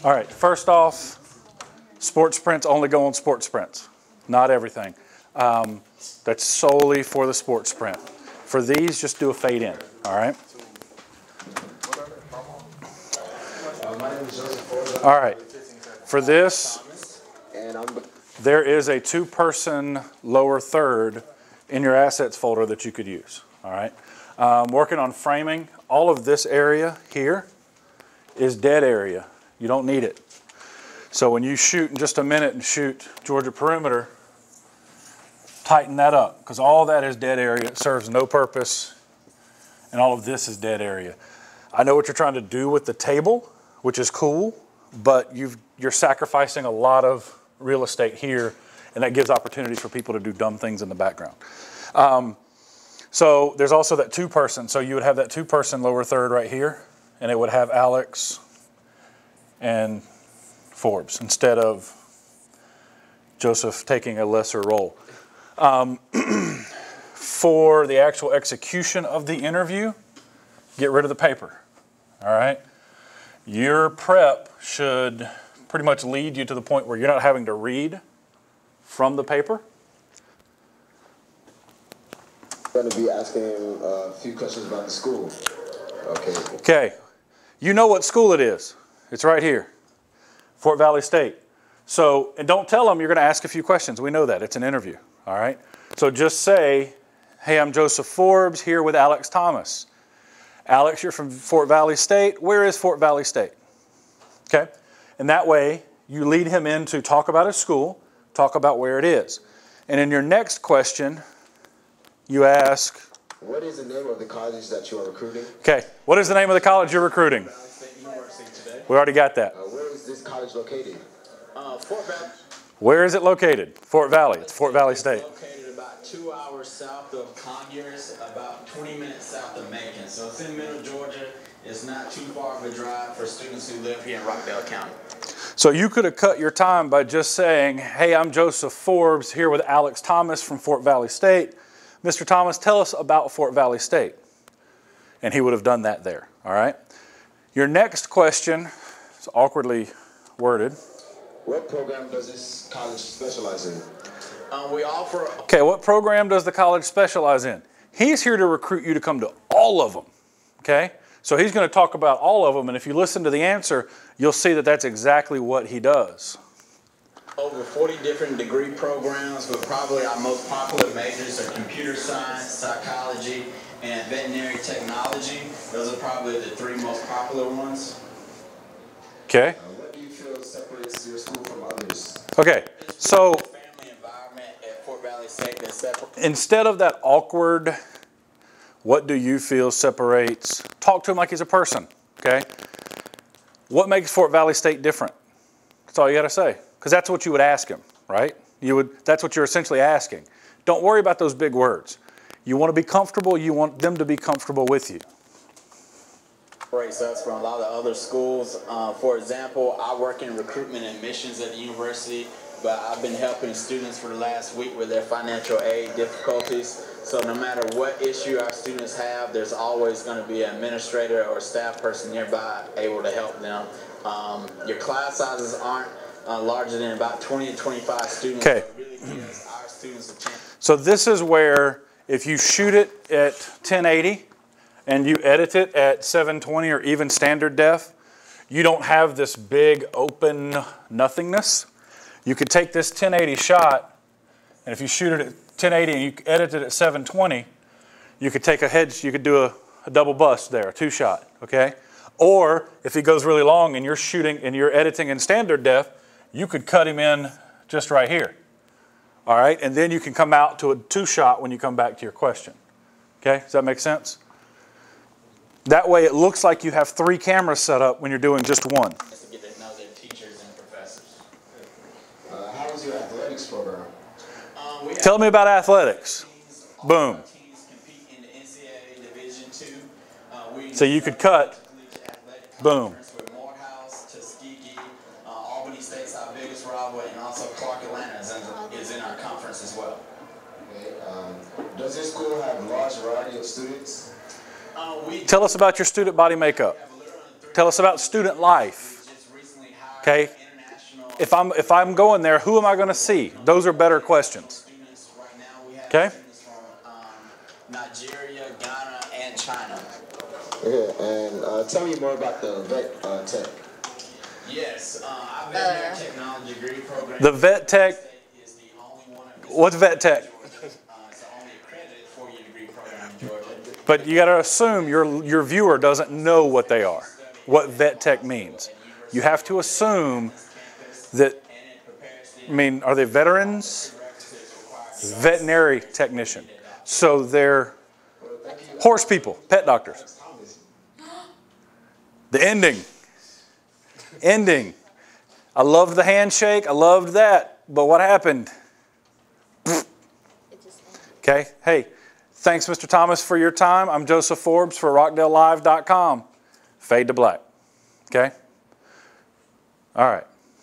All right, first off, sports sprints only go on sports sprints, not everything. That's solely for the sports sprint. For these, just do a fade in, all right? All right, for this, there is a 2-person lower third in your assets folder that you could use, all right? Working on framing, all of this area here is dead area. You don't need it. So when you shoot in just a minute and shoot Georgia perimeter, tighten that up because all that is dead area. It serves no purpose, and all of this is dead area. I know what you're trying to do with the table, which is cool, but you're sacrificing a lot of real estate here, and that gives opportunities for people to do dumb things in the background. So there's also that 2-person. So you would have that 2-person lower third right here, and it would have Alex and Forbes instead of Joseph taking a lesser role. For the actual execution of the interview, get rid of the paper, all right? Your prep should pretty much lead you to the point where you're not having to read from the paper. I'm going to be asking a few questions about the school. Okay. You know what school it is. It's right here, Fort Valley State. So, and don't tell them you're going to ask a few questions. We know that. It's an interview, all right? So just say, hey, I'm Joseph Forbes here with Alex Thomas. Alex, you're from Fort Valley State. Where is Fort Valley State? Okay? And that way, you lead him in to talk about his school, talk about where it is. And in your next question, you ask, what is the name of the college that you are recruiting? Okay, what is the name of the college you're recruiting? We already got that. Where is this college located? Fort Valley. Where is it located? Fort Valley. It's Fort Valley State. It's located about 2 hours south of Conyers, about 20 minutes south of Macon. So it's in middle Georgia. It's not too far of a drive for students who live here in Rockdale County. So you could have cut your time by just saying, hey, I'm Joseph Forbes here with Alex Thomas from Fort Valley State. Mr. Thomas, tell us about Fort Valley State. And he would have done that there, all right? Your next question is awkwardly worded. What program does this college specialize in? We offer... Okay, what program does the college specialize in? He's here to recruit you to come to all of them, okay? So he's going to talk about all of them, and if you listen to the answer, you'll see that that's exactly what he does. Over 40 different degree programs, but probably our most popular majors are computer science, psychology, and veterinary technology. Those are probably the 3 most popular ones. Okay. What do you feel separates your school from others? Okay, so Family environment at Fort Valley State that's separate. Instead of that awkward, what do you feel separates, talk to him like he's a person, okay? What makes Fort Valley State different? That's all you got to say. Because that's what you would ask him, right? That's what you're essentially asking. Don't worry about those big words. You want to be comfortable, you want them to be comfortable with you. Separates us from a lot of other schools. For example, I work in recruitment and admissions at the university, but I've been helping students for the last week with their financial aid difficulties. So no matter what issue our students have, there's always going to be an administrator or staff person nearby able to help them. Your class sizes aren't larger than about 20 to 25 students. Okay. So it really gives our students a chance. So this is where if you shoot it at 1080 and you edit it at 720 or even standard def, you don't have this big open nothingness. You could take this 1080 shot, and if you shoot it at 1080 and you edit it at 720, you could take you could do a double bust there, a 2-shot, okay? Or if he goes really long and you're shooting and you're editing in standard def, you could cut him in just right here, all right? And then you can come out to a 2-shot when you come back to your question, okay? Does that make sense? That way it looks like you have 3 cameras set up when you're doing just one. To get to know their teachers and professors. How is your athletics program? Tell me about athletics. Boom. Teams compete in the NCAA Division II. So you could cut. Boom. With Morehouse, Tuskegee, Albany State's our biggest rival, and also Clark Atlanta is in our conference as well. Okay. Does this school have a large variety of students? Tell us about your student body makeup. Tell us about student life. We just recently hired Okay? If I'm going there, who am I going to see? Those are better questions. Okay? Nigeria, Ghana, and China. Okay, and tell me more about the vet tech. Yes, I've been in a technology degree program. The vet tech. Is the only one of What's vet tech? It's the only accredited 4-year degree program in Georgia. But you got to assume your viewer doesn't know what they are, what vet tech means. You have to assume that, I mean, are they veterans? Veterinary technician. So they're horse people, pet doctors. The ending. Ending. I loved the handshake. I loved that. But what happened? Okay. Hey, thanks, Mr. Thomas, for your time. I'm Joseph Forbes for RockdaleLive.com. Fade to black. Okay? All right.